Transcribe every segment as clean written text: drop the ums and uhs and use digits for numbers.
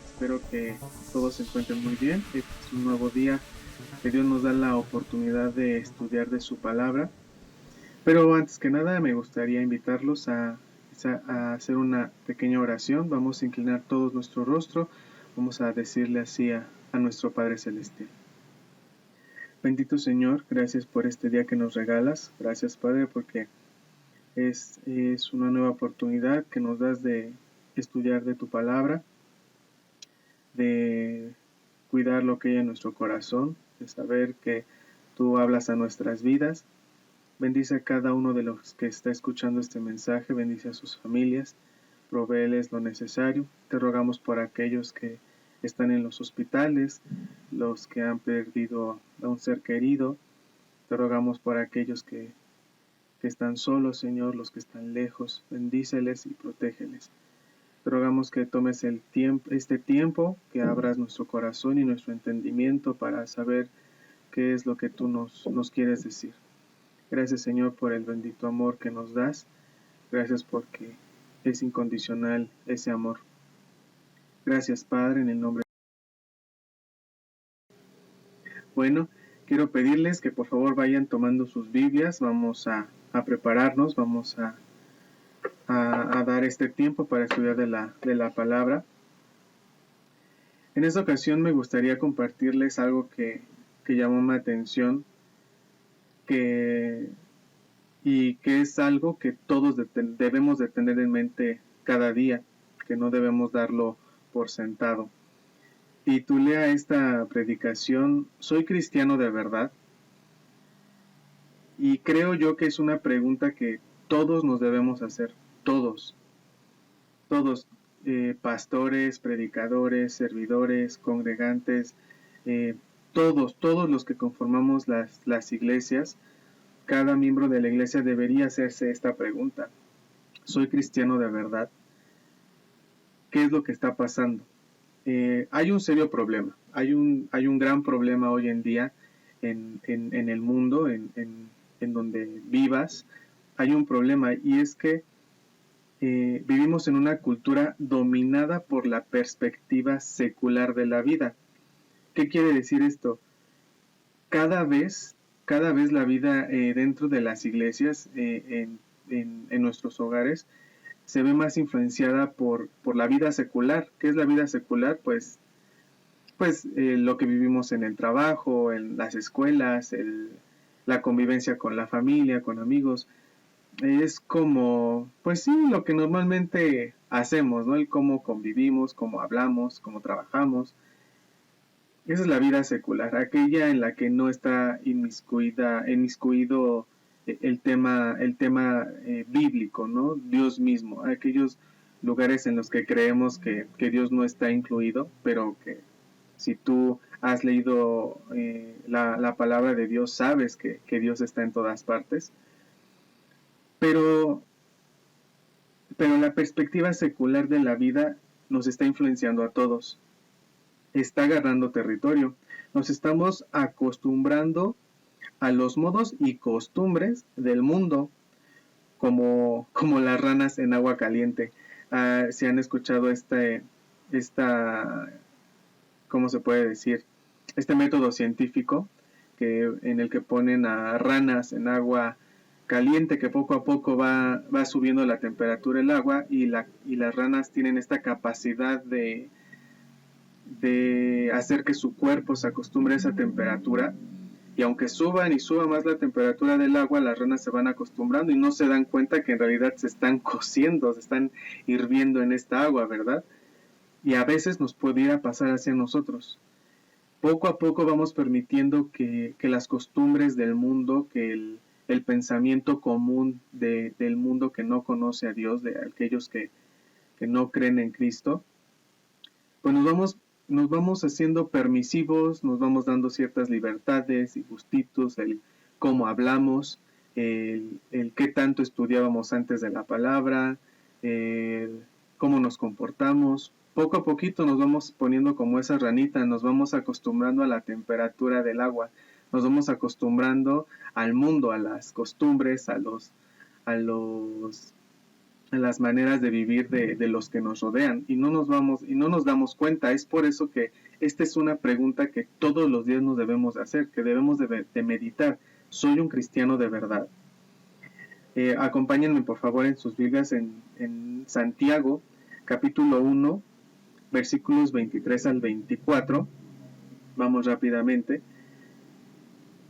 Espero que todos se encuentren muy bien. Este es un nuevo día que Dios nos da la oportunidad de estudiar de su palabra. Pero antes que nada me gustaría invitarlos a hacer una pequeña oración. Vamos a inclinar todos nuestro rostro. Vamos a decirle así a nuestro Padre Celestial. Bendito Señor, gracias por este día que nos regalas. Gracias Padre porque es una nueva oportunidad que nos das de estudiar de tu palabra, de cuidar lo que hay en nuestro corazón, de saber que tú hablas a nuestras vidas. Bendice a cada uno de los que está escuchando este mensaje, bendice a sus familias, provéeles lo necesario. Te rogamos por aquellos que están en los hospitales, los que han perdido a un ser querido. Te rogamos por aquellos que están solos, Señor, los que están lejos. Bendíceles y protégeles. Te rogamos que tomes este tiempo, que abras nuestro corazón y nuestro entendimiento para saber qué es lo que tú nos quieres decir. Gracias, Señor, por el bendito amor que nos das. Gracias porque es incondicional ese amor. Gracias, Padre, en el nombre. Bueno, quiero pedirles que por favor vayan tomando sus Biblias. Vamos a prepararnos, vamos a dar este tiempo para estudiar de la palabra. En esta ocasión me gustaría compartirles algo que llamó mi atención, y que es algo que todos debemos de tener en mente cada día, que no debemos darlo por sentado. Titulé a esta predicación ¿Soy cristiano de verdad? Y creo yo que es una pregunta que todos nos debemos hacer, todos, pastores, predicadores, servidores, congregantes, todos los que conformamos las iglesias. Cada miembro de la iglesia debería hacerse esta pregunta: ¿soy cristiano de verdad? ¿Qué es lo que está pasando? Hay un serio problema, hay un gran problema hoy en día en el mundo, en donde vivas. Hay un problema, y es que vivimos en una cultura dominada por la perspectiva secular de la vida. ¿Qué quiere decir esto? Cada vez la vida dentro de las iglesias, en nuestros hogares, se ve más influenciada por la vida secular. ¿Qué es la vida secular? Pues lo que vivimos en el trabajo, en las escuelas, la convivencia con la familia, con amigos. Es como, pues sí, lo que normalmente hacemos, ¿no? El cómo convivimos, cómo hablamos, cómo trabajamos. Esa es la vida secular, aquella en la que no está inmiscuido el tema bíblico, ¿no? Dios mismo, aquellos lugares en los que creemos que Dios no está incluido, pero que si tú has leído la palabra de Dios, sabes que Dios está en todas partes. Pero, pero la perspectiva secular de la vida nos está influenciando a todos, está agarrando territorio. Nos estamos acostumbrando a los modos y costumbres del mundo, como las ranas en agua caliente. Si han escuchado ¿cómo se puede decir? Este método científico en el que ponen a ranas en agua caliente, que poco a poco va subiendo la temperatura del agua, y las ranas tienen esta capacidad de hacer que su cuerpo se acostumbre a esa temperatura, y aunque suban y suba más la temperatura del agua, las ranas se van acostumbrando y no se dan cuenta que en realidad se están cociendo, se están hirviendo en esta agua, ¿verdad? Y a veces nos pudiera pasar hacia nosotros. Poco a poco vamos permitiendo que las costumbres del mundo, que el pensamiento común del mundo que no conoce a Dios, de aquellos que no creen en Cristo, pues nos vamos haciendo permisivos, nos vamos dando ciertas libertades y gustitos, el cómo hablamos, el qué tanto estudiábamos antes de la palabra, el cómo nos comportamos. Poco a poquito nos vamos poniendo como esa ranita, nos vamos acostumbrando a la temperatura del agua, nos vamos acostumbrando al mundo, a las costumbres, a los las maneras de vivir de los que nos rodean y no nos damos cuenta. Es por eso que esta es una pregunta que todos los días nos debemos de hacer, que debemos de meditar. ¿Soy un cristiano de verdad? Acompáñenme por favor en sus Biblias en Santiago, capítulo 1, versículos 23 al 24. Vamos rápidamente.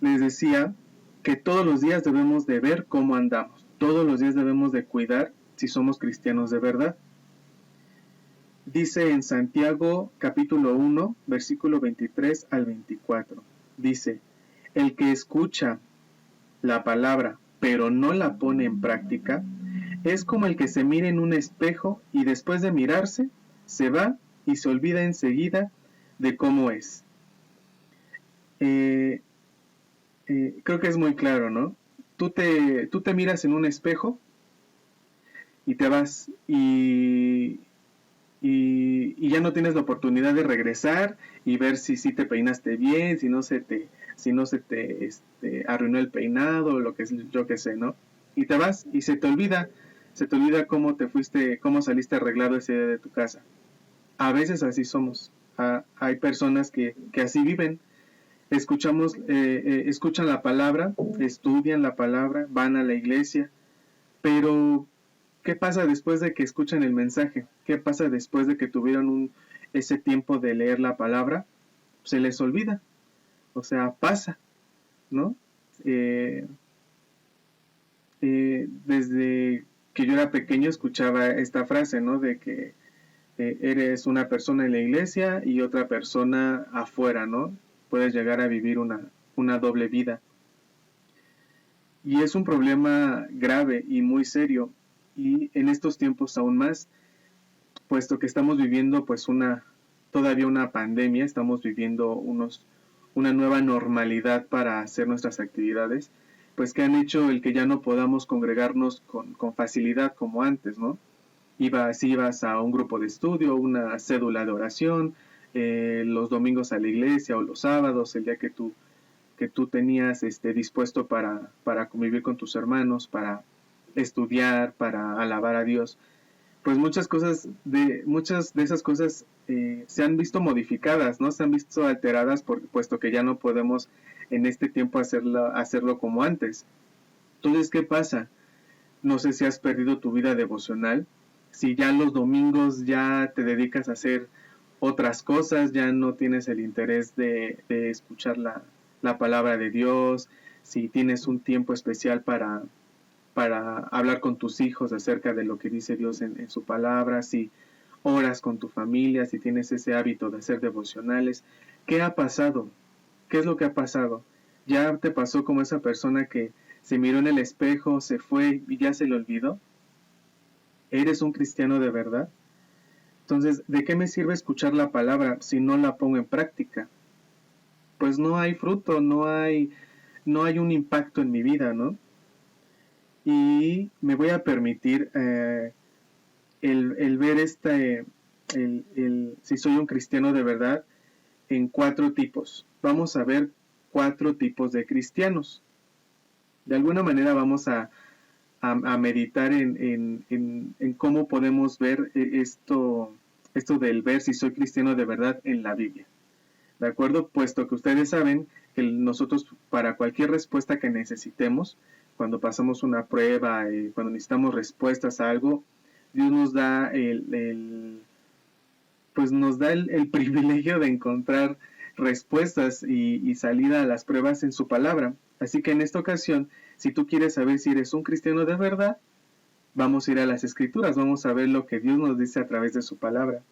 Les decía que todos los días debemos de ver cómo andamos. Todos los días debemos de cuidar si somos cristianos de verdad. Dice en Santiago capítulo 1, versículo 23 al 24. Dice, el que escucha la palabra, pero no la pone en práctica, es como el que se mira en un espejo y después de mirarse, se va y se olvida enseguida de cómo es. Creo que es muy claro, ¿no? Tú te miras en un espejo y te vas y ya no tienes la oportunidad de regresar y ver si te peinaste bien, si no se te arruinó el peinado, o lo que es, yo que sé, ¿no? Y te vas y se te olvida cómo te fuiste, cómo saliste arreglado ese día de tu casa. A veces así somos. Hay personas que así viven. Escuchan la palabra, estudian la palabra, van a la iglesia, pero ¿qué pasa después de que escuchan el mensaje? ¿Qué pasa después de que tuvieron ese tiempo de leer la palabra? Se les olvida. O sea, pasa, ¿no? Desde que yo era pequeño escuchaba esta frase, ¿no? De que eres una persona en la iglesia y otra persona afuera, ¿no? Puedes llegar a vivir una doble vida. Y es un problema grave y muy serio, y en estos tiempos aún más, puesto que estamos viviendo pues todavía una pandemia, estamos viviendo una nueva normalidad para hacer nuestras actividades, pues que han hecho el que ya no podamos congregarnos con facilidad como antes, ¿no? Si ibas a un grupo de estudio, una cédula de oración, los domingos a la iglesia o los sábados, el día que tú tenías dispuesto para convivir con tus hermanos, para estudiar, para alabar a Dios, pues muchas de esas cosas se han visto modificadas, ¿no? Se han visto alteradas puesto que ya no podemos en este tiempo hacerlo como antes. Entonces, ¿qué pasa? No sé si has perdido tu vida devocional, si ya los domingos ya te dedicas a hacer otras cosas, ya no tienes el interés de escuchar la palabra de Dios, si tienes un tiempo especial para hablar con tus hijos acerca de lo que dice Dios en su palabra, si oras con tu familia, si tienes ese hábito de hacer devocionales. ¿Qué ha pasado? ¿Qué es lo que ha pasado? ¿Ya te pasó como esa persona que se miró en el espejo, se fue y ya se le olvidó? ¿Eres un cristiano de verdad? Entonces, ¿de qué me sirve escuchar la palabra si no la pongo en práctica? Pues no hay fruto, no hay un impacto en mi vida, ¿no? Y me voy a permitir el ver si soy un cristiano de verdad en 4 tipos. Vamos a ver 4 tipos de cristianos. De alguna manera vamos a meditar en cómo podemos ver esto del ver si soy cristiano de verdad en la Biblia. ¿De acuerdo? Puesto que ustedes saben que nosotros, para cualquier respuesta que necesitemos, cuando pasamos una prueba, cuando necesitamos respuestas a algo, Dios nos da el privilegio de encontrar respuestas y salida a las pruebas en su palabra. Así que en esta ocasión, si tú quieres saber si eres un cristiano de verdad, vamos a ir a las Escrituras, vamos a ver lo que Dios nos dice a través de su palabra.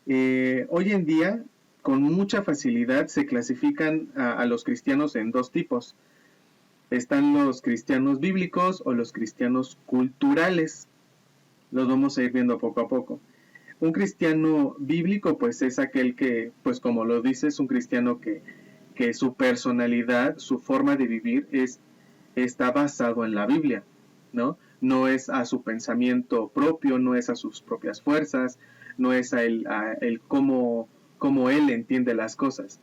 Hoy en día, con mucha facilidad, se clasifican a los cristianos en 2 tipos. Están los cristianos bíblicos o los cristianos culturales. Los vamos a ir viendo poco a poco. Un cristiano bíblico, pues es aquel que, pues como lo dice, es un cristiano que su personalidad, su forma de vivir está basado en la Biblia, ¿no? No es a su pensamiento propio, no es a sus propias fuerzas, no es a el cómo él entiende las cosas,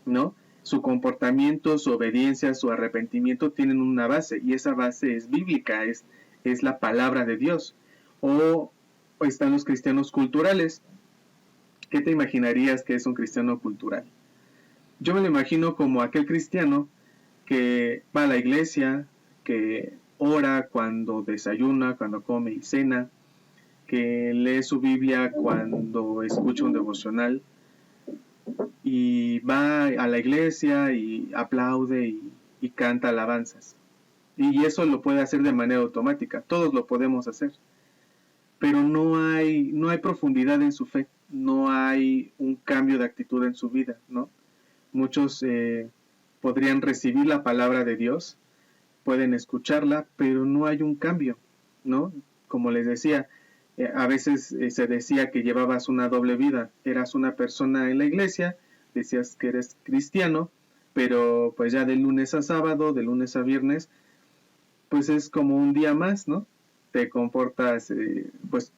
¿no? Su comportamiento, su obediencia, su arrepentimiento tienen una base, y esa base es bíblica, es la palabra de Dios. o están los cristianos culturales. ¿Qué te imaginarías que es un cristiano cultural? Yo me lo imagino como aquel cristiano que va a la iglesia, que ora cuando desayuna, cuando come y cena, que lee su Biblia cuando escucha un devocional y va a la iglesia y aplaude y canta alabanzas. Y eso lo puede hacer de manera automática, todos lo podemos hacer, pero no hay profundidad en su fe, no hay un cambio de actitud en su vida, ¿no? Muchos podrían recibir la palabra de Dios, pueden escucharla, pero no hay un cambio, ¿no? Como les decía, a veces se decía que llevabas una doble vida, eras una persona en la iglesia, decías que eres cristiano, pero pues ya de lunes a sábado, de lunes a viernes, pues es como un día más, ¿no? Te comportas pues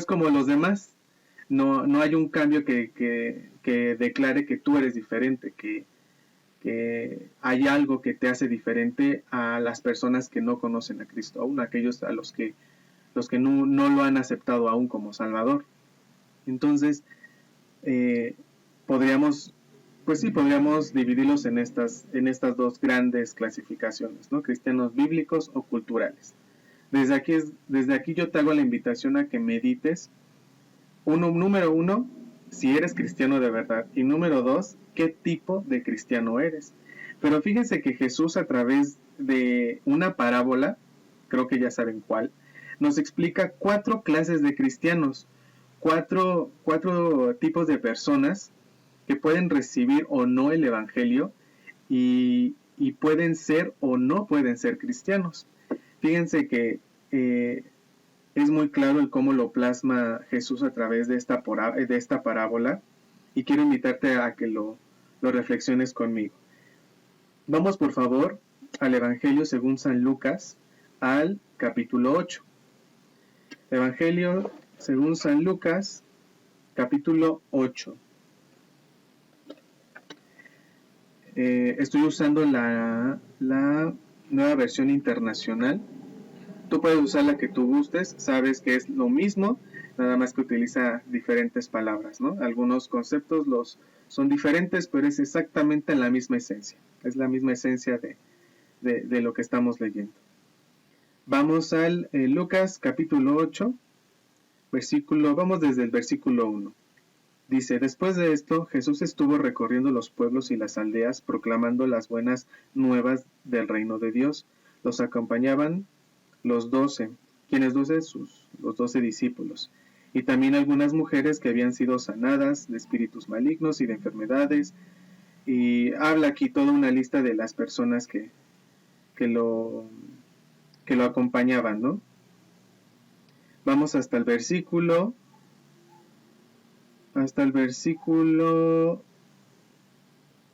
como los demás. No hay un cambio que declare que tú eres diferente, que hay algo que te hace diferente a las personas que no conocen a Cristo, aún aquellos a los que no lo han aceptado aún como Salvador. Entonces, eh, podríamos, pues sí, podríamos dividirlos en estas dos grandes clasificaciones, ¿no? Cristianos bíblicos o culturales. Desde aquí yo te hago la invitación a que medites, número uno, si eres cristiano de verdad, y número dos, qué tipo de cristiano eres. Pero fíjense que Jesús, a través de una parábola, creo que ya saben cuál, nos explica 4 clases de cristianos, cuatro tipos de personas que pueden recibir o no el Evangelio y pueden ser o no pueden ser cristianos. Fíjense que es muy claro el cómo lo plasma Jesús a través de esta parábola, y quiero invitarte a que lo reflexiones conmigo. Vamos por favor al Evangelio según San Lucas, al capítulo 8. Evangelio según San Lucas, capítulo 8. Estoy usando la nueva versión internacional. Tú puedes usar la que tú gustes, sabes que es lo mismo, nada más que utiliza diferentes palabras, ¿no? Algunos conceptos son diferentes, pero es exactamente la misma esencia. Es la misma esencia de lo que estamos leyendo. Vamos al Lucas capítulo 8, vamos desde el versículo 1. Dice, después de esto, Jesús estuvo recorriendo los pueblos y las aldeas, proclamando las buenas nuevas del reino de Dios. Los acompañaban los 12, quienes los 12 discípulos, y también algunas mujeres que habían sido sanadas de espíritus malignos y de enfermedades, y habla aquí toda una lista de las personas que lo acompañaban, ¿no? Vamos hasta el versículo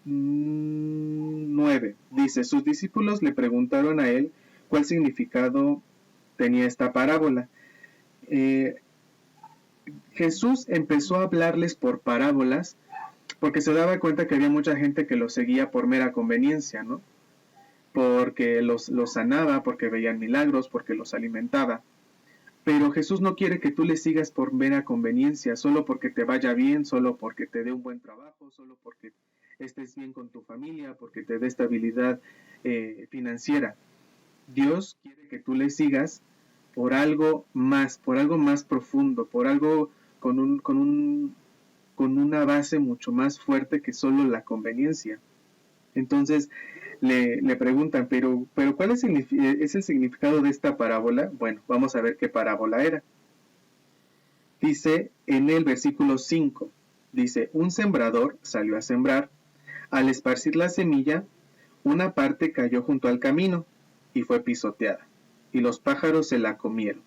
9. Dice, sus discípulos le preguntaron a él cuál significado tenía esta parábola. Jesús empezó a hablarles por parábolas porque se daba cuenta que había mucha gente que lo seguía por mera conveniencia, ¿no? Porque los sanaba, porque veían milagros, porque los alimentaba. Pero Jesús no quiere que tú le sigas por mera conveniencia, solo porque te vaya bien, solo porque te dé un buen trabajo, solo porque estés bien con tu familia, porque te dé estabilidad financiera. Dios quiere que tú le sigas por algo más profundo, por algo con una base mucho más fuerte que solo la conveniencia. Entonces le preguntan, pero ¿cuál es el significado de esta parábola? Bueno, vamos a ver qué parábola era. Dice en el versículo 5, dice, un sembrador salió a sembrar. Al esparcir la semilla, una parte cayó junto al camino y fue pisoteada, y los pájaros se la comieron.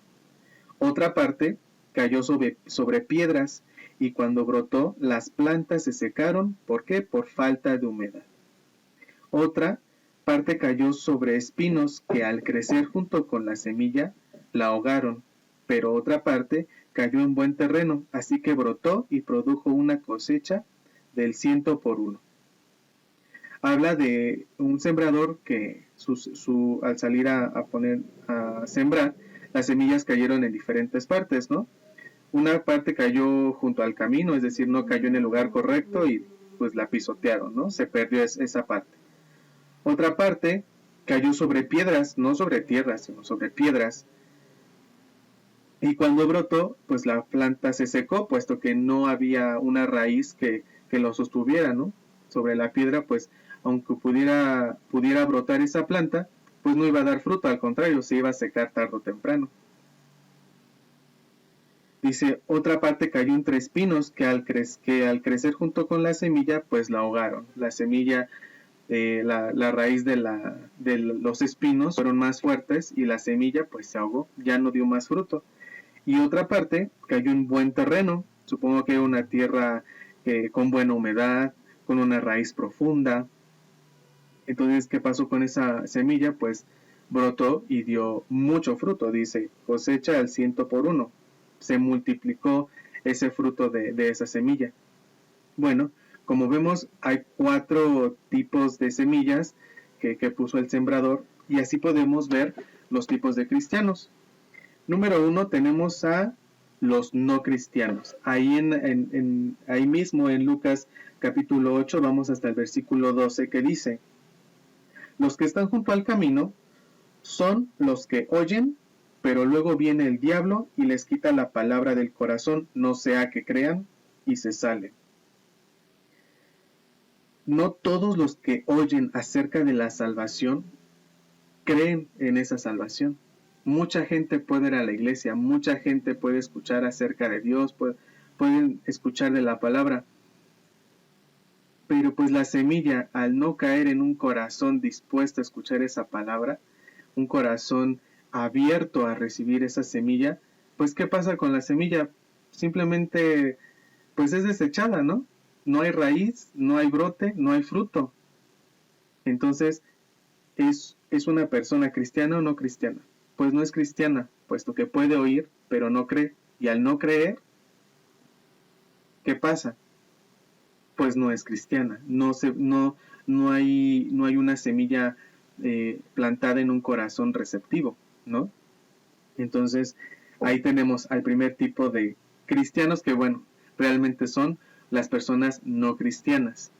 Otra parte cayó sobre piedras, y cuando brotó, las plantas se secaron. ¿Por qué? Por falta de humedad. Otra parte cayó sobre espinos que al crecer junto con la semilla la ahogaron, pero otra parte cayó en buen terreno, así que brotó y produjo una cosecha del 100 por 1. Habla de un sembrador que al salir a sembrar, las semillas cayeron en diferentes partes, ¿no? Una parte cayó junto al camino, es decir, no cayó en el lugar correcto y pues la pisotearon, ¿no? Se perdió esa parte. Otra parte cayó sobre piedras, no sobre tierra, sino sobre piedras. Y cuando brotó, pues la planta se secó, puesto que no había una raíz que lo sostuviera, ¿no? Sobre la piedra, pues aunque pudiera brotar esa planta, pues no iba a dar fruto, al contrario, se iba a secar tarde o temprano. Dice, otra parte cayó entre espinos que al crecer junto con la semilla, pues la ahogaron. La semilla, la raíz de los espinos fueron más fuertes y la semilla pues se ahogó, ya no dio más fruto. Y otra parte cayó en buen terreno, supongo que una tierra con buena humedad, con una raíz profunda. Entonces, ¿qué pasó con esa semilla? Pues brotó y dio mucho fruto, dice, cosecha al 100 por 1. Se multiplicó ese fruto de esa semilla. Bueno, como vemos, hay 4 tipos de semillas que puso el sembrador y así podemos ver los tipos de cristianos. Número 1 tenemos a los no cristianos. Ahí, ahí mismo en Lucas capítulo 8 vamos hasta el versículo 12 que dice, los que están junto al camino son los que oyen, pero luego viene el diablo y les quita la palabra del corazón, no sea que crean y se salen. No todos los que oyen acerca de la salvación creen en esa salvación. Mucha gente puede ir a la iglesia, mucha gente puede escuchar acerca de Dios, pueden escuchar de la palabra, pero pues la semilla, al no caer en un corazón dispuesto a escuchar esa palabra, un corazón abierto a recibir esa semilla, pues ¿qué pasa con la semilla? Simplemente pues es desechada, ¿no? No hay raíz, no hay brote, no hay fruto. Entonces, ¿es una persona cristiana o no cristiana? Pues no es cristiana, puesto que puede oír, pero no cree. Y al no creer, ¿qué pasa? Pues no es cristiana. No hay una semilla plantada en un corazón receptivo, ¿no? Entonces, ahí tenemos al primer tipo de cristianos que, bueno, realmente son las personas no cristianas.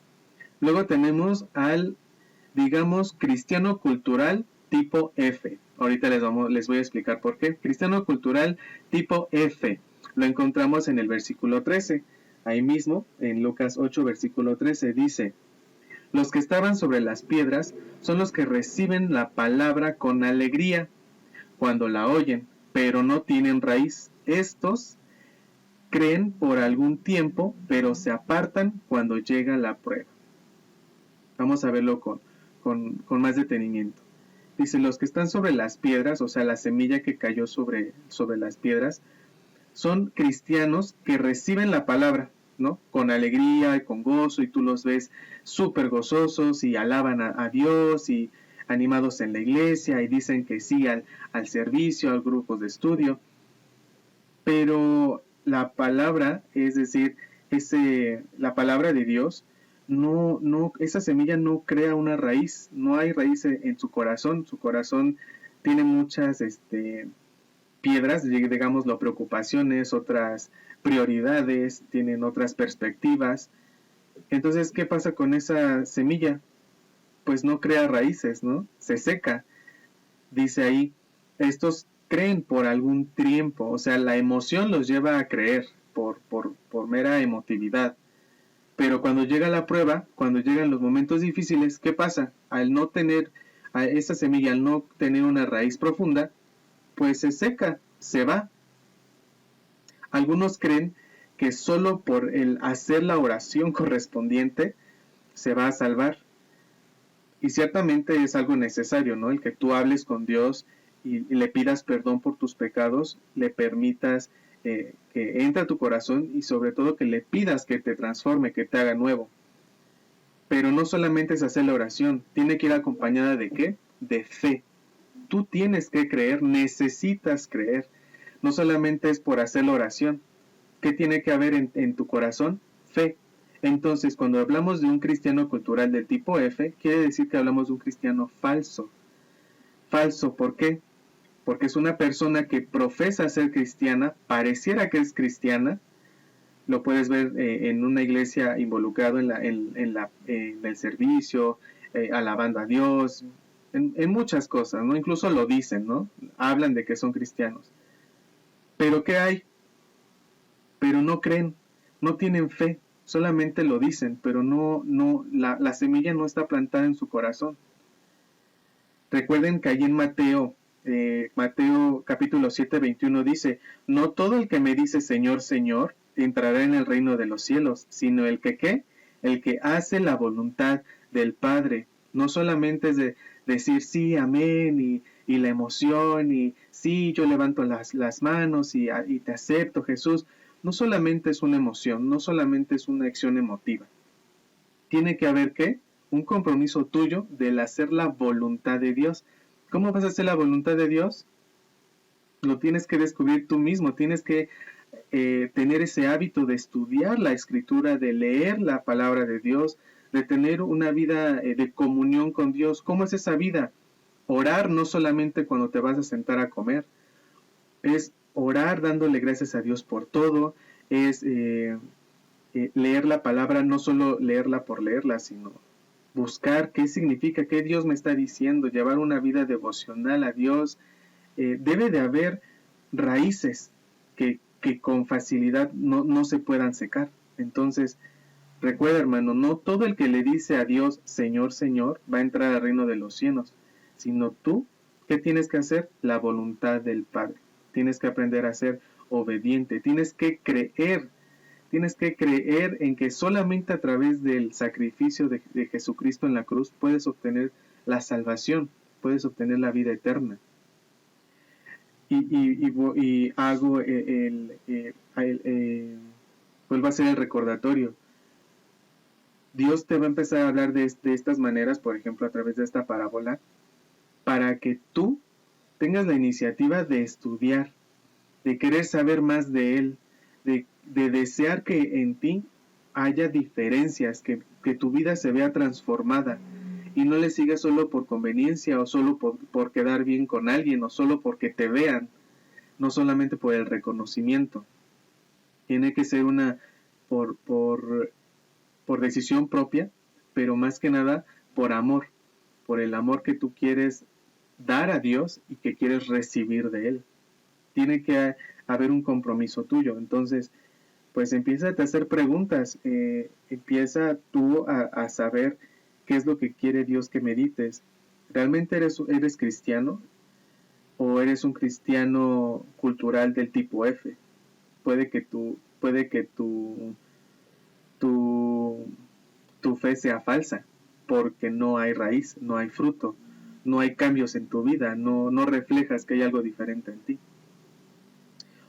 Luego tenemos al, digamos, cristiano cultural tipo F. Ahorita les voy a explicar por qué. Cristiano cultural tipo F. Lo encontramos en el versículo 13. Ahí mismo, en Lucas 8, versículo 13, dice, los que estaban sobre las piedras son los que reciben la palabra con alegría cuando la oyen, pero no tienen raíz. Estos creen por algún tiempo, pero se apartan cuando llega la prueba. Vamos a verlo con más detenimiento. Dice, los que están sobre las piedras, o sea, la semilla que cayó sobre las piedras, son cristianos que reciben la palabra, ¿no? Con alegría y con gozo, y tú los ves súper gozosos y alaban a Dios y animados en la iglesia y dicen que sí al servicio, a los grupos de estudio. Pero la palabra, es decir, la palabra de Dios, esa semilla no crea una raíz, no hay raíz en su corazón tiene muchas piedras, digámoslo, preocupaciones, otras prioridades, tienen otras perspectivas. Entonces, ¿qué pasa con esa semilla? Pues no crea raíces, ¿no? Se seca. Dice ahí, estos creen por algún tiempo, o sea, la emoción los lleva a creer por mera emotividad. Pero cuando llega la prueba, cuando llegan los momentos difíciles, ¿qué pasa? Al no tener, a esa semilla, al no tener una raíz profunda, pues se seca, se va. Algunos creen que solo por el hacer la oración correspondiente se va a salvar. Y ciertamente es algo necesario, ¿no? El que tú hables con Dios y le pidas perdón por tus pecados, le permitas que entre a tu corazón y sobre todo que le pidas que te transforme, que te haga nuevo. Pero no solamente es hacer la oración, tiene que ir acompañada de ¿qué? De fe. Tú tienes que creer, necesitas creer. No solamente es por hacer la oración. ¿Qué tiene que haber en tu corazón? Fe. Entonces, cuando hablamos de un cristiano cultural de tipo F, quiere decir que hablamos de un cristiano falso. Falso, ¿por qué? porque es una persona que profesa ser cristiana, pareciera que es cristiana, lo puedes ver en una iglesia involucrado en el servicio, alabando a Dios, en muchas cosas, ¿no? Incluso lo dicen, ¿no? Hablan de que son cristianos. Pero ¿qué hay? Pero no creen, no tienen fe, solamente lo dicen, pero la semilla no está plantada en su corazón. Recuerden que allí en Mateo capítulo 7, 21 dice, no todo el que me dice Señor, Señor, entrará en el reino de los cielos, sino el que ¿qué? El que hace la voluntad del Padre. No solamente es de decir sí, amén, y la emoción, y sí, yo levanto las manos y te acepto, Jesús. No solamente es una emoción, no solamente es una acción emotiva. Tiene que haber ¿qué? Un compromiso tuyo del hacer la voluntad de Dios. ¿Cómo vas a hacer la voluntad de Dios? Lo tienes que descubrir tú mismo, tienes que tener ese hábito de estudiar la escritura, de leer la palabra de Dios, de tener una vida de comunión con Dios. ¿Cómo es esa vida? Orar no solamente cuando te vas a sentar a comer, es orar dándole gracias a Dios por todo, es leer la palabra, no solo leerla por leerla, sino buscar qué significa, qué Dios me está diciendo, llevar una vida devocional a Dios. Debe de haber raíces que con facilidad no se puedan secar. Entonces, recuerda, hermano, no todo el que le dice a Dios, Señor, Señor, va a entrar al reino de los cielos, sino tú, ¿qué tienes que hacer? La voluntad del Padre. Tienes que aprender a ser obediente, tienes que creer en que solamente a través del sacrificio de Jesucristo en la cruz puedes obtener la salvación, puedes obtener la vida eterna. Y hago vuelvo a hacer el recordatorio. Dios te va a empezar a hablar de estas maneras, por ejemplo, a través de esta parábola, para que tú tengas la iniciativa de estudiar, de querer saber más de Él, de desear que en ti haya diferencias, que tu vida se vea transformada y no le sigas solo por conveniencia o solo por quedar bien con alguien o solo porque te vean, no solamente por el reconocimiento. Tiene que ser una por decisión propia, pero más que nada por el amor que tú quieres dar a Dios y que quieres recibir de Él. Tiene que haber un compromiso tuyo. Entonces, pues empieza a hacer preguntas, empieza tú a saber qué es lo que quiere Dios que medites. ¿Realmente eres cristiano o eres un cristiano cultural del tipo F? Puede que tu fe sea falsa, porque no hay raíz, no hay fruto, no hay cambios en tu vida, no reflejas que hay algo diferente en ti.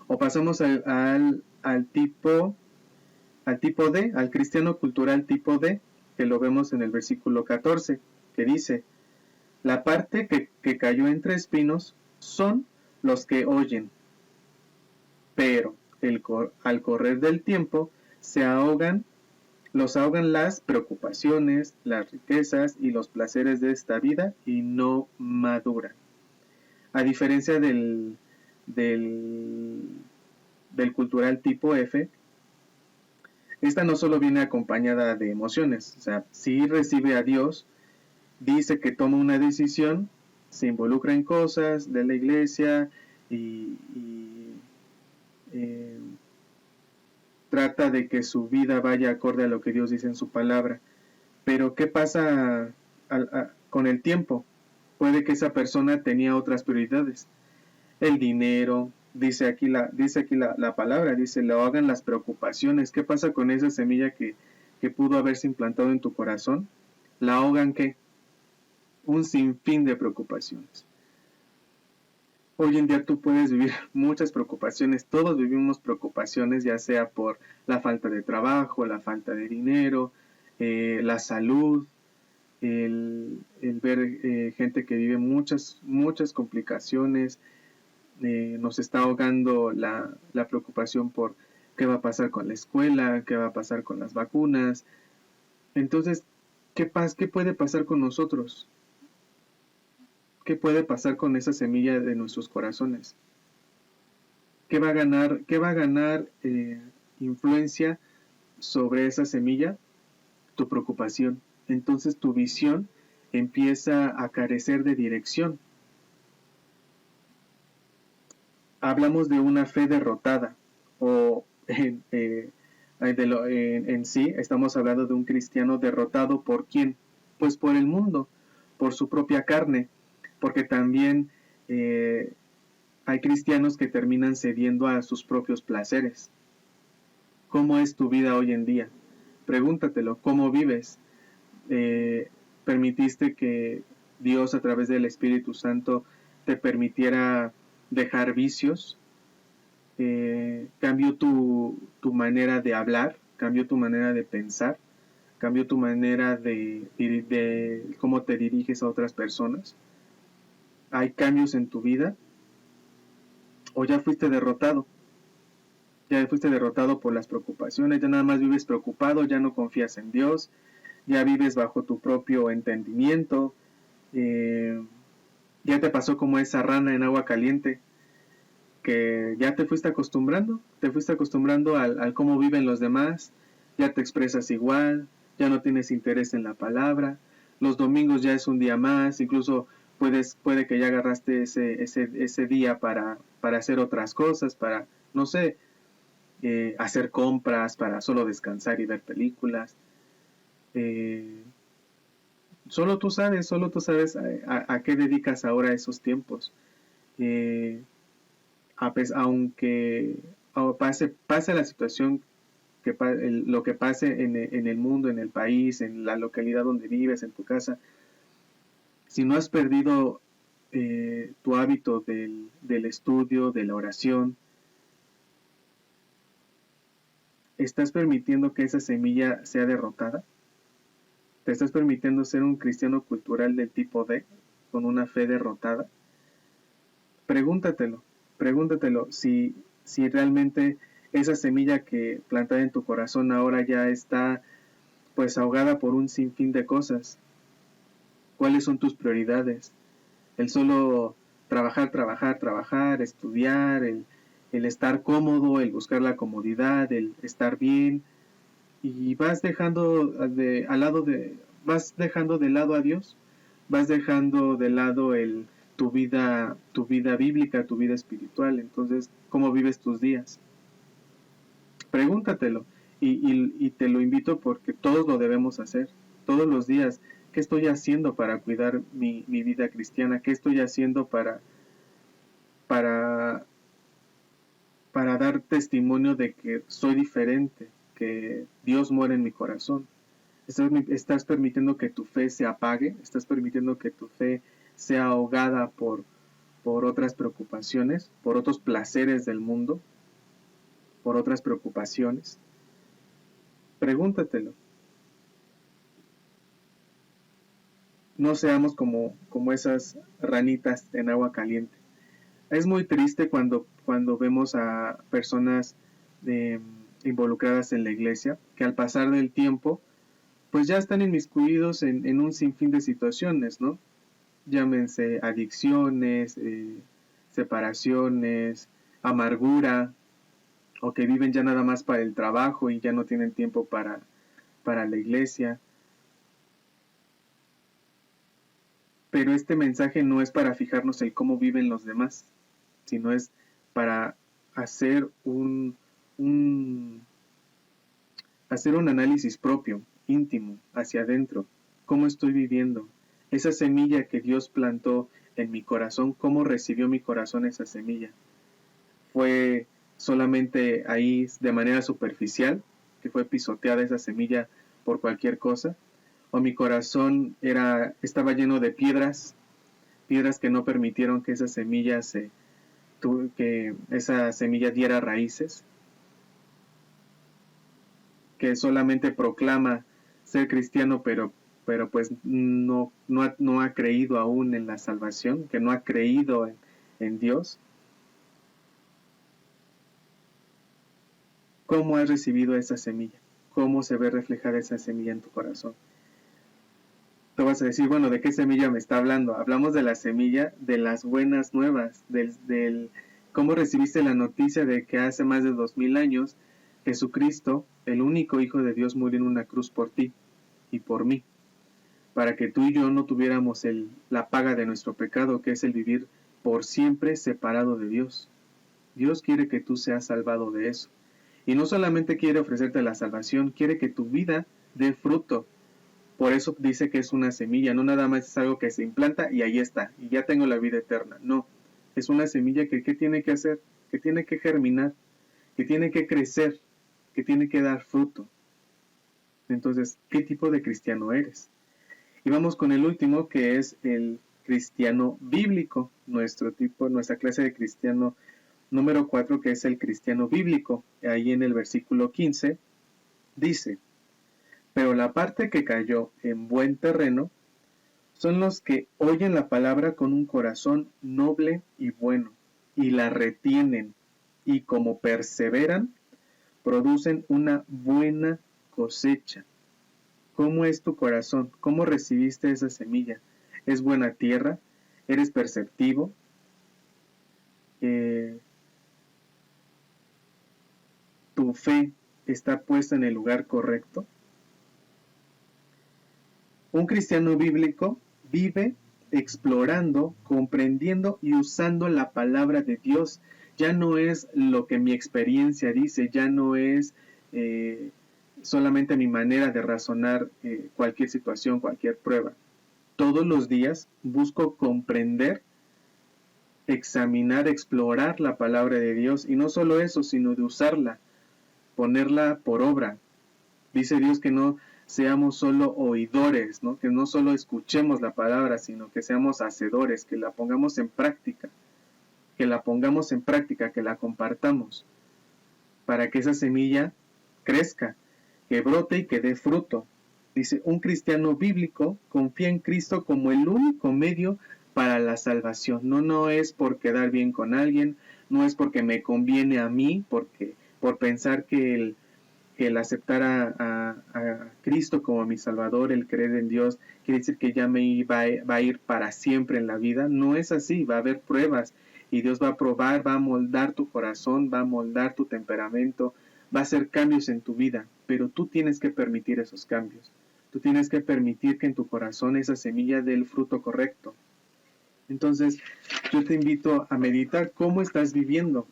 O pasamos al tipo D, al cristiano cultural tipo D, que lo vemos en el versículo 14, que dice, la parte que cayó entre espinos son los que oyen, pero al correr del tiempo los ahogan las preocupaciones, las riquezas y los placeres de esta vida y no maduran. A diferencia del cultural tipo F, esta no solo viene acompañada de emociones, o sea, si recibe a Dios, dice que toma una decisión, se involucra en cosas de la iglesia y trata de que su vida vaya acorde a lo que Dios dice en su palabra. Pero ¿qué pasa con el tiempo? Puede que esa persona tenía otras prioridades. El dinero, dice aquí la palabra, dice, lo hagan las preocupaciones. ¿Qué pasa con esa semilla que pudo haberse implantado en tu corazón? La ahogan, ¿qué? Un sinfín de preocupaciones. Hoy en día tú puedes vivir muchas preocupaciones, todos vivimos preocupaciones, ya sea por la falta de trabajo, la falta de dinero, la salud, el ver gente que vive muchas complicaciones, nos está ahogando la preocupación por qué va a pasar con la escuela, qué va a pasar con las vacunas. Entonces, ¿qué puede pasar con nosotros? ¿qué puede pasar con esa semilla de nuestros corazones? ¿Qué va a ganar influencia sobre esa semilla? Tu preocupación. Entonces tu visión empieza a carecer de dirección. Hablamos de una fe derrotada, o en sí estamos hablando de un cristiano derrotado. ¿Por quién? Pues por el mundo, por su propia carne, porque también hay cristianos que terminan cediendo a sus propios placeres. ¿Cómo es tu vida hoy en día? Pregúntatelo, ¿cómo vives? ¿Permitiste que Dios a través del Espíritu Santo te permitiera dejar vicios? ¿Cambió tu manera de hablar? ¿Cambió tu manera de pensar? ¿Cambió tu manera de cómo te diriges a otras personas? ¿Hay cambios en tu vida? ¿O ya fuiste derrotado? Ya fuiste derrotado por las preocupaciones, ya nada más vives preocupado, ya no confías en Dios, ya vives bajo tu propio entendimiento, ya te pasó como esa rana en agua caliente, que ya te fuiste acostumbrando al cómo viven los demás, ya te expresas igual, ya no tienes interés en la palabra, los domingos ya es un día más, incluso puede que ya agarraste ese día para hacer otras cosas, para, no sé, hacer compras, para solo descansar y ver películas. Solo tú sabes a qué dedicas ahora esos tiempos. Aunque pase la situación, lo que pase en el mundo, en el país, en la localidad donde vives, en tu casa, si no has perdido tu hábito del estudio, de la oración, ¿estás permitiendo que esa semilla sea derrotada? ¿Te estás permitiendo ser un cristiano cultural del tipo D, con una fe derrotada? Pregúntatelo, pregúntatelo si realmente esa semilla que plantada en tu corazón ahora ya está pues ahogada por un sinfín de cosas. ¿Cuáles son tus prioridades? El solo trabajar, estudiar, el estar cómodo, el buscar la comodidad, el estar bien, y vas dejando vas dejando de lado a Dios, vas dejando de lado tu vida bíblica, tu vida espiritual. Entonces, ¿cómo vives tus días? Pregúntatelo, y te lo invito porque todos lo debemos hacer, todos los días. ¿Qué estoy haciendo para cuidar mi vida cristiana? ¿Qué estoy haciendo para, para dar testimonio de que soy diferente, que Dios muere en mi corazón? Estás permitiendo que tu fe se apague, estás permitiendo que tu fe sea ahogada por otras preocupaciones, por otros placeres del mundo, por otras preocupaciones. Pregúntatelo. No seamos como esas ranitas en agua caliente. Es muy triste cuando vemos a personas involucradas en la iglesia que al pasar del tiempo pues ya están inmiscuidos en un sinfín de situaciones, ¿no? Llámense adicciones, separaciones, amargura, o que viven ya nada más para el trabajo y ya no tienen tiempo para la iglesia. Pero este mensaje no es para fijarnos en cómo viven los demás, sino es para hacer hacer un análisis propio, íntimo, hacia adentro. ¿Cómo estoy viviendo? Esa semilla que Dios plantó en mi corazón, ¿cómo recibió mi corazón esa semilla? ¿Fue solamente ahí de manera superficial, que fue pisoteada esa semilla por cualquier cosa? ¿O mi corazón estaba lleno de piedras que no permitieron que que esa semilla diera raíces? Que solamente proclama ser cristiano, pero pues no ha creído aún en la salvación, que no ha creído en Dios. ¿Cómo has recibido esa semilla? ¿Cómo se ve reflejada esa semilla en tu corazón? Te vas a decir, bueno, ¿de qué semilla me está hablando? Hablamos de la semilla de las buenas nuevas, del cómo recibiste la noticia de que hace más de 2000 años Jesucristo, el único Hijo de Dios, murió en una cruz por ti y por mí, para que tú y yo no tuviéramos la paga de nuestro pecado, que es el vivir por siempre separado de Dios. Dios quiere que tú seas salvado de eso. Y no solamente quiere ofrecerte la salvación, quiere que tu vida dé fruto. Por eso dice que es una semilla, no nada más es algo que se implanta y ahí está, y ya tengo la vida eterna. No, es una semilla que ¿qué tiene que hacer? Que tiene que germinar, que tiene que crecer, que tiene que dar fruto. Entonces, ¿qué tipo de cristiano eres? Y vamos con el último, que es el cristiano bíblico, nuestra clase de cristiano número 4, que es el cristiano bíblico. Ahí en el versículo 15 dice: pero la parte que cayó en buen terreno son los que oyen la palabra con un corazón noble y bueno, y la retienen, y como perseveran, producen una buena cosecha. ¿Cómo es tu corazón? ¿Cómo recibiste esa semilla? ¿Es buena tierra? ¿Eres perceptivo? ¿Tu fe está puesta en el lugar correcto? Un cristiano bíblico vive explorando, comprendiendo y usando la palabra de Dios. Ya no es lo que mi experiencia dice, ya no es solamente mi manera de razonar cualquier situación, cualquier prueba. Todos los días busco comprender, examinar, explorar la palabra de Dios, y no solo eso, sino de usarla, ponerla por obra. Dice Dios que no seamos solo oidores, ¿no? Que no solo escuchemos la palabra, sino que seamos hacedores, que la pongamos en práctica, que la pongamos en práctica, que la compartamos, para que esa semilla crezca, que brote y que dé fruto. Dice, un cristiano bíblico confía en Cristo como el único medio para la salvación. No es por quedar bien con alguien, no es porque me conviene a mí, por pensar que el aceptar a Cristo como mi Salvador, el creer en Dios, quiere decir que ya va a ir para siempre en la vida. No es así, va a haber pruebas y Dios va a probar, va a moldar tu corazón, va a moldar tu temperamento, va a hacer cambios en tu vida, pero tú tienes que permitir esos cambios. Tú tienes que permitir que en tu corazón esa semilla dé el fruto correcto. Entonces, yo te invito a meditar cómo estás viviendo.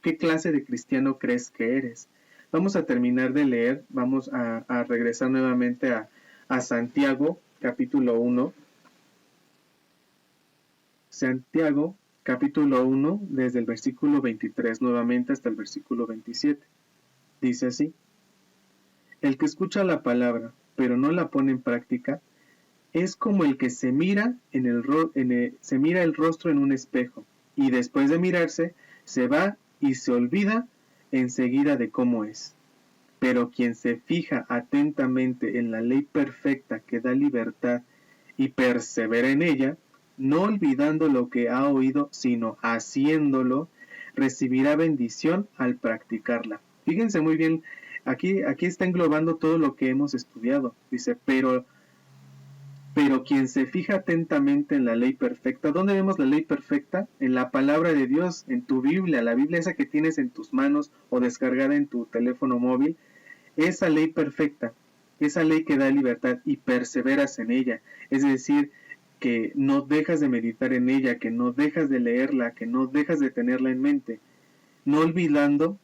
¿Qué clase de cristiano crees que eres? Vamos a terminar de leer, vamos a regresar nuevamente a Santiago, capítulo 1. Santiago, capítulo 1, desde el versículo 23 nuevamente hasta el versículo 27. Dice así: el que escucha la palabra, pero no la pone en práctica, es como el que se mira el rostro en un espejo, y después de mirarse, se va y se olvida enseguida de cómo es. Pero quien se fija atentamente en la ley perfecta que da libertad y persevera en ella, no olvidando lo que ha oído, sino haciéndolo, recibirá bendición al practicarla. Fíjense muy bien, aquí está englobando todo lo que hemos estudiado. Dice, pero quien se fija atentamente en la ley perfecta, ¿dónde vemos la ley perfecta? En la palabra de Dios, en tu Biblia, la Biblia esa que tienes en tus manos o descargada en tu teléfono móvil. Esa ley perfecta, esa ley que da libertad y perseveras en ella, es decir, que no dejas de meditar en ella, que no dejas de leerla, que no dejas de tenerla en mente, no olvidando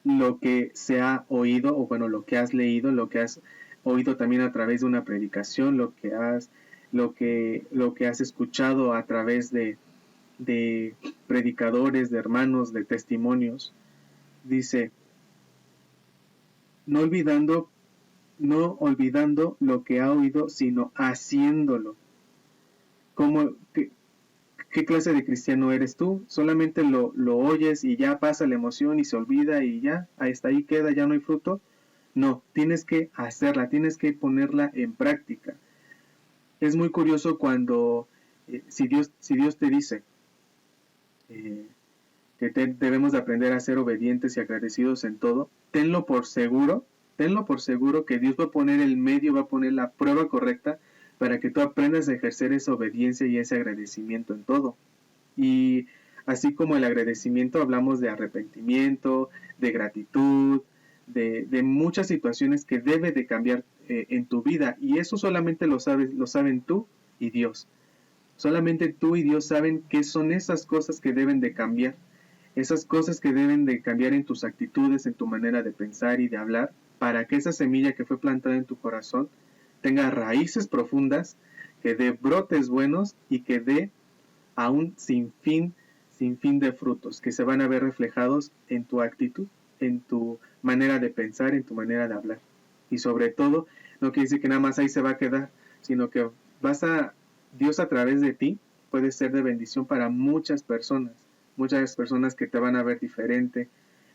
lo que se ha oído, o bueno, lo que has leído, lo que has oído también a través de una predicación, lo que has escuchado a través de predicadores, de hermanos, de testimonios. Dice, no olvidando lo que ha oído, sino haciéndolo. ¿Qué clase de cristiano eres tú? Solamente lo oyes y ya pasa la emoción y se olvida y ya, hasta ahí queda, ya no hay fruto. No, tienes que hacerla, tienes que ponerla en práctica. Es muy curioso cuando, si Dios te dice que debemos de aprender a ser obedientes y agradecidos en todo, tenlo por seguro tenlo por seguro que Dios va a poner el medio, va a poner la prueba correcta para que tú aprendas a ejercer esa obediencia y ese agradecimiento en todo. Y así como el agradecimiento, hablamos de arrepentimiento, de gratitud, de muchas situaciones que debe de cambiar en tu vida. Y eso solamente lo saben tú y Dios. Solamente tú y Dios saben qué son esas cosas que deben de cambiar. Esas cosas que deben de cambiar en tus actitudes, en tu manera de pensar y de hablar, para que esa semilla que fue plantada en tu corazón tenga raíces profundas, que dé brotes buenos y que dé aún sin fin de frutos, que se van a ver reflejados en tu actitud, en tu manera de pensar, en tu manera de hablar. Y sobre todo, no quiere decir que nada más ahí se va a quedar, sino que Dios a través de ti puede ser de bendición para muchas personas que te van a ver diferente,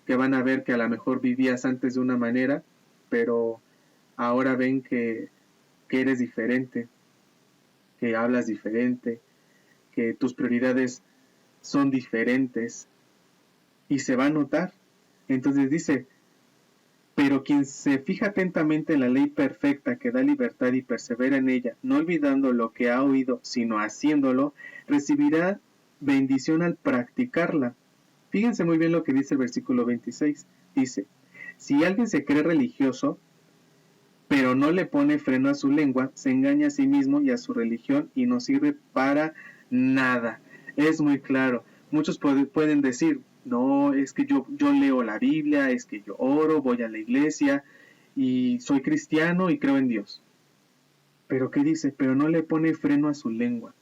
que van a ver que a lo mejor vivías antes de una manera, pero ahora ven que eres diferente, que hablas diferente, que tus prioridades son diferentes y se va a notar. Entonces dice, pero quien se fija atentamente en la ley perfecta que da libertad y persevera en ella, no olvidando lo que ha oído, sino haciéndolo, recibirá bendición al practicarla. Fíjense muy bien lo que dice el versículo 26. Dice, si alguien se cree religioso, pero no le pone freno a su lengua, se engaña a sí mismo y a su religión y no sirve para nada. Es muy claro. Muchos pueden decir, no, es que yo leo la Biblia, es que yo oro, voy a la iglesia y soy cristiano y creo en Dios. Pero ¿qué dice? Pero no le pone freno a su lengua.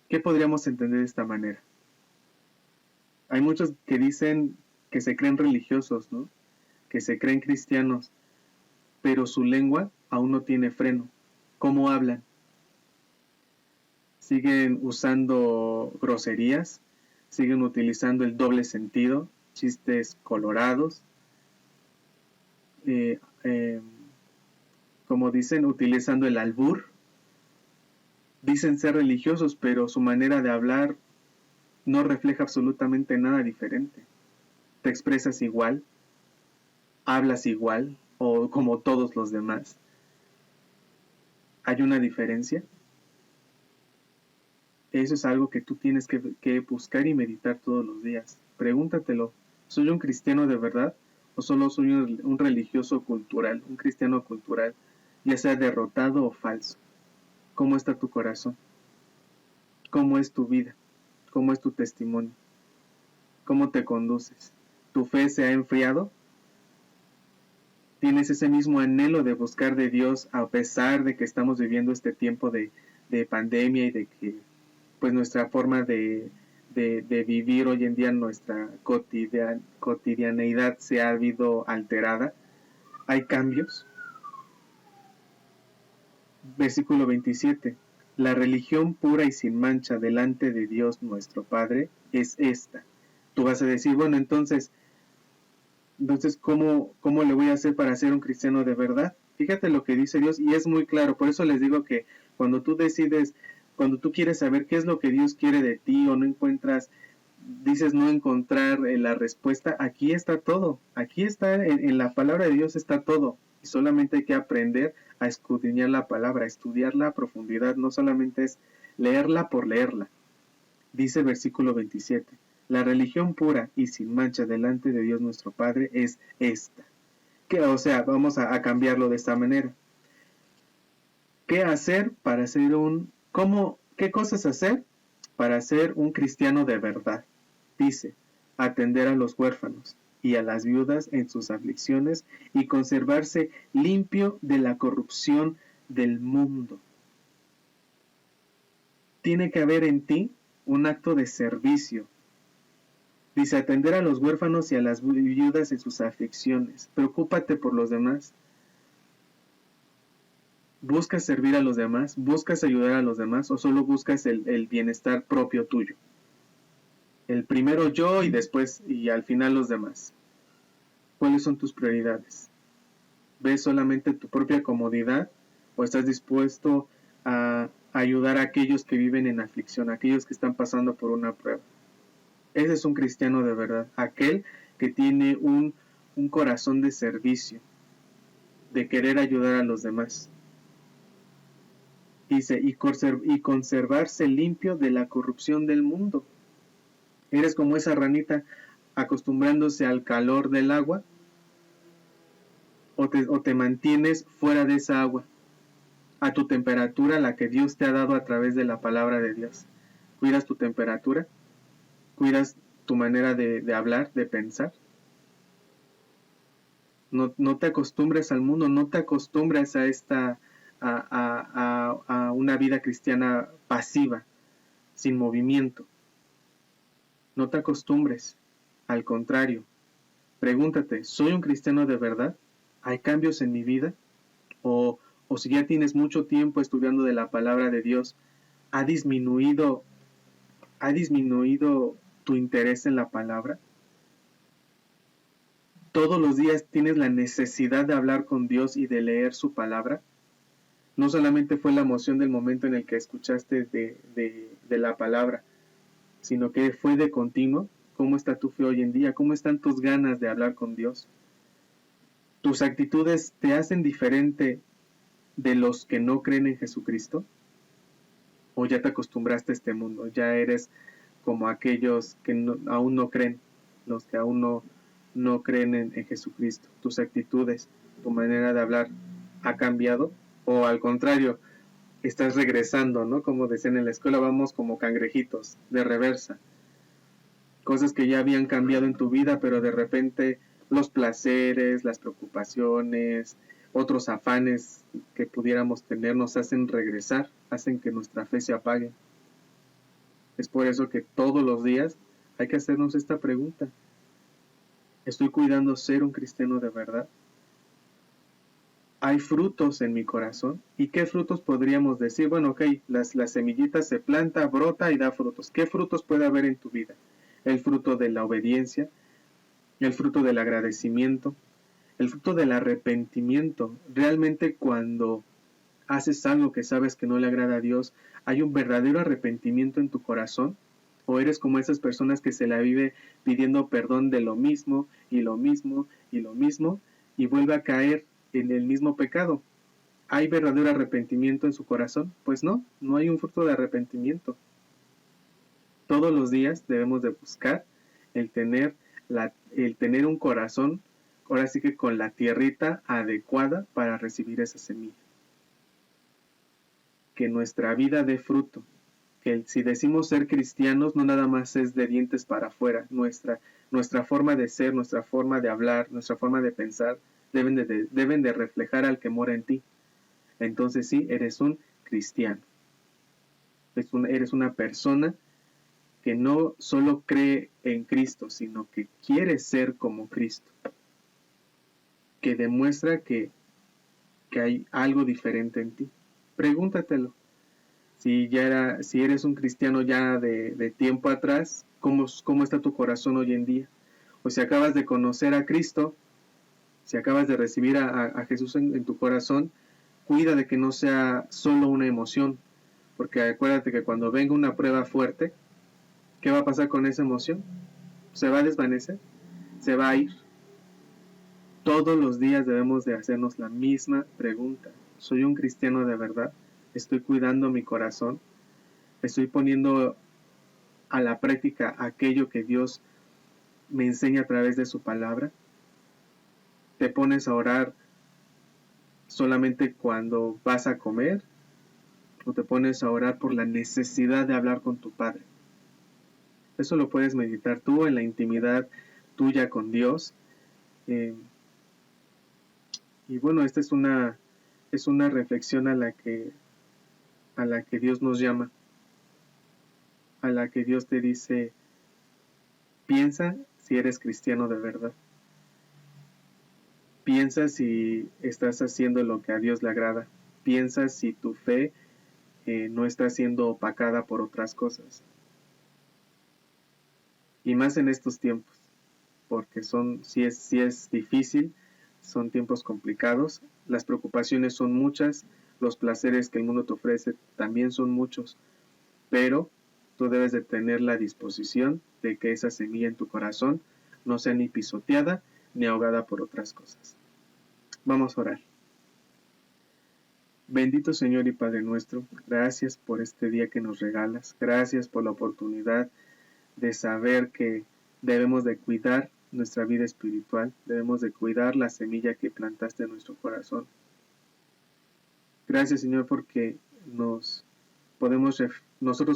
¿Qué podríamos entender de esta manera? Hay muchos que dicen que se creen religiosos, ¿no? Que se creen cristianos, pero su lengua aún no tiene freno. ¿Cómo hablan? Siguen usando groserías, siguen utilizando el doble sentido, chistes colorados, eh, eh, como dicen, utilizando el albur. Dicen ser religiosos, pero su manera de hablar no refleja absolutamente nada diferente. Te expresas igual, hablas igual, o como todos los demás. ¿Hay una diferencia? Eso es algo que tú tienes que buscar y meditar todos los días. Pregúntatelo, ¿soy un cristiano de verdad o solo soy un religioso cultural, un cristiano cultural, ya sea derrotado o falso? ¿Cómo está tu corazón? ¿Cómo es tu vida? ¿Cómo es tu testimonio? ¿Cómo te conduces? ¿Tu fe se ha enfriado? ¿Tienes ese mismo anhelo de buscar de Dios a pesar de que estamos viviendo este tiempo de pandemia y de que pues nuestra forma de vivir hoy en día, nuestra cotidianeidad se ha habido alterada? ¿Hay cambios? Versículo 27. La religión pura y sin mancha delante de Dios nuestro Padre es esta. Tú vas a decir, bueno, entonces ¿cómo le voy a hacer para ser un cristiano de verdad? Fíjate lo que dice Dios y es muy claro. Por eso les digo que cuando tú decides, cuando tú quieres saber qué es lo que Dios quiere de ti o no encuentras, dices no encontrar la respuesta, aquí está todo. Aquí está, en la palabra de Dios está todo. Y solamente hay que aprender a escudriñar la palabra, a estudiarla a profundidad. No solamente es leerla por leerla. Dice el versículo 27. La religión pura y sin mancha delante de Dios nuestro Padre es esta. O sea, vamos a cambiarlo de esta manera. ¿Qué hacer para ser qué cosas hacer para ser un cristiano de verdad? Dice, atender a los huérfanos y a las viudas en sus aflicciones y conservarse limpio de la corrupción del mundo. Tiene que haber en ti un acto de servicio. Dice, atender a los huérfanos y a las viudas en sus aflicciones. Preocúpate por los demás. ¿Buscas servir a los demás? ¿Buscas ayudar a los demás? ¿O solo buscas el bienestar propio tuyo? El primero yo y después y al final los demás. ¿Cuáles son tus prioridades? ¿Ves solamente tu propia comodidad? ¿O estás dispuesto a ayudar a aquellos que viven en aflicción, a aquellos que están pasando por una prueba? Ese es un cristiano de verdad, aquel que tiene un corazón de servicio, de querer ayudar a los demás. Dice, y conservarse limpio de la corrupción del mundo. Eres como esa ranita acostumbrándose al calor del agua, o te mantienes fuera de esa agua, a tu temperatura, la que Dios te ha dado a través de la palabra de Dios. ¿Cuidas tu temperatura? ¿Cuidas tu manera de hablar, de pensar? No te acostumbres al mundo, no te acostumbres a una vida cristiana pasiva, sin movimiento. No te acostumbres, al contrario. Pregúntate, ¿soy un cristiano de verdad? ¿Hay cambios en mi vida? O si ya tienes mucho tiempo estudiando de la palabra de Dios, ¿ha disminuido tu interés en la palabra? ¿Todos los días tienes la necesidad de hablar con Dios y de leer su palabra? No solamente fue la emoción del momento en el que escuchaste de la palabra, sino que fue de continuo. ¿Cómo está tu fe hoy en día? ¿Cómo están tus ganas de hablar con Dios? ¿Tus actitudes te hacen diferente de los que no creen en Jesucristo? ¿O ya te acostumbraste a este mundo? ¿Ya eres como aquellos que aún no creen, los que aún no creen en Jesucristo? ¿Tus actitudes, tu manera de hablar ha cambiado? ¿O al contrario, estás regresando, ¿no? Como decían en la escuela, vamos como cangrejitos, de reversa. Cosas que ya habían cambiado en tu vida, pero de repente los placeres, las preocupaciones, otros afanes que pudiéramos tener nos hacen regresar, hacen que nuestra fe se apague. Es por eso que todos los días hay que hacernos esta pregunta. ¿Estoy cuidando ser un cristiano de verdad? ¿Hay frutos en mi corazón? ¿Y qué frutos podríamos decir? Bueno, ok, las semillitas se planta, brota y da frutos. ¿Qué frutos puede haber en tu vida? El fruto de la obediencia, el fruto del agradecimiento, el fruto del arrepentimiento. Realmente cuando haces algo que sabes que no le agrada a Dios, ¿hay un verdadero arrepentimiento en tu corazón? ¿O eres como esas personas que se la vive pidiendo perdón de lo mismo y lo mismo y lo mismo y vuelve a caer en el mismo pecado? ¿Hay verdadero arrepentimiento en su corazón? Pues no hay un fruto de arrepentimiento. Todos los días debemos de buscar el tener un corazón, ahora sí que con la tierrita adecuada para recibir esa semilla. Que nuestra vida dé fruto. Que si decimos ser cristianos, no nada más es de dientes para afuera. Nuestra forma de ser, nuestra forma de hablar, nuestra forma de pensar, deben de reflejar al que mora en ti. Entonces sí, eres un cristiano. Eres una persona que no solo cree en Cristo, sino que quiere ser como Cristo. Que demuestra que hay algo diferente en ti. Pregúntatelo. Si eres un cristiano ya de tiempo atrás, ¿cómo está tu corazón hoy en día? O si acabas de conocer a Cristo, si acabas de recibir a Jesús en tu corazón, cuida de que no sea solo una emoción, porque acuérdate que cuando venga una prueba fuerte, ¿qué va a pasar con esa emoción? ¿Se va a desvanecer? ¿Se va a ir? Todos los días debemos de hacernos la misma pregunta. ¿Soy un cristiano de verdad? ¿Estoy cuidando mi corazón? ¿Estoy poniendo a la práctica aquello que Dios me enseña a través de su palabra? ¿Te pones a orar solamente cuando vas a comer? ¿O te pones a orar por la necesidad de hablar con tu Padre? Eso lo puedes meditar tú en la intimidad tuya con Dios. Y bueno, esta es una reflexión a la que Dios nos llama, a la que Dios te dice, piensa si eres cristiano de verdad. Piensa si estás haciendo lo que a Dios le agrada. Piensa si tu fe no está siendo opacada por otras cosas. Y más en estos tiempos, porque si es difícil, son tiempos complicados, las preocupaciones son muchas, los placeres que el mundo te ofrece también son muchos, pero tú debes de tener la disposición de que esa semilla en tu corazón no sea ni pisoteada ni ahogada por otras cosas. Vamos a orar. Bendito Señor y Padre nuestro, gracias por este día que nos regalas, gracias por la oportunidad de saber que debemos de cuidar nuestra vida espiritual, debemos de cuidar la semilla que plantaste en nuestro corazón. Gracias Señor porque nosotros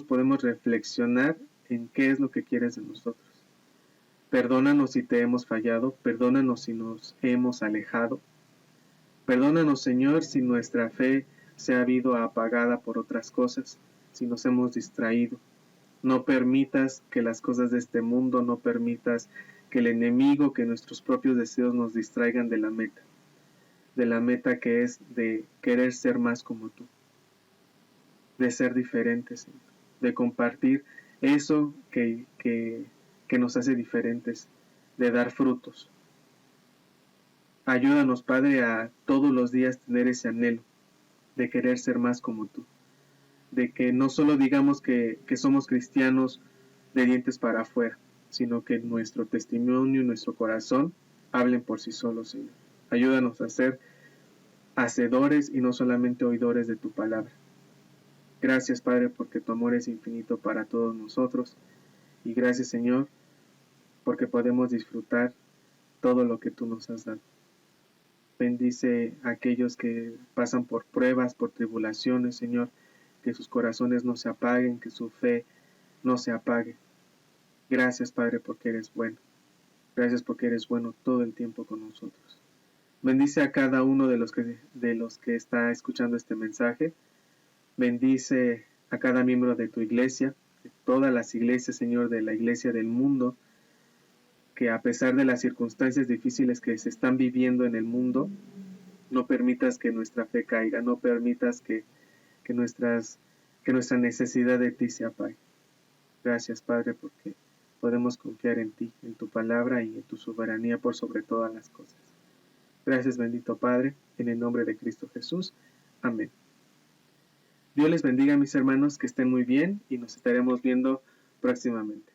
podemos reflexionar en qué es lo que quieres de nosotros. Perdónanos si te hemos fallado, perdónanos si nos hemos alejado. Perdónanos, Señor, si nuestra fe se ha habido apagada por otras cosas, si nos hemos distraído. No permitas que las cosas de este mundo, no permitas que el enemigo, que nuestros propios deseos nos distraigan de la meta que es de querer ser más como tú, de ser diferentes, Señor, de compartir eso que nos hace diferentes, de dar frutos. Ayúdanos, Padre, a todos los días tener ese anhelo de querer ser más como tú, de que no solo digamos que somos cristianos de dientes para afuera, sino que nuestro testimonio y nuestro corazón hablen por sí solos, Señor. Ayúdanos a ser hacedores y no solamente oidores de tu palabra. Gracias, Padre, porque tu amor es infinito para todos nosotros, y gracias, Señor, porque podemos disfrutar todo lo que tú nos has dado. Bendice a aquellos que pasan por pruebas, por tribulaciones, Señor, que sus corazones no se apaguen, que su fe no se apague. Gracias, Padre, porque eres bueno. Gracias porque eres bueno todo el tiempo con nosotros. Bendice a cada uno de los que está escuchando este mensaje. Bendice a cada miembro de tu iglesia, de todas las iglesias, Señor, de la iglesia del mundo, que a pesar de las circunstancias difíciles que se están viviendo en el mundo, no permitas que nuestra fe caiga, no permitas que nuestra necesidad de ti se apague. Gracias, Padre, porque podemos confiar en ti, en tu palabra y en tu soberanía por sobre todas las cosas. Gracias, bendito Padre, en el nombre de Cristo Jesús. Amén. Dios les bendiga, mis hermanos, que estén muy bien y nos estaremos viendo próximamente.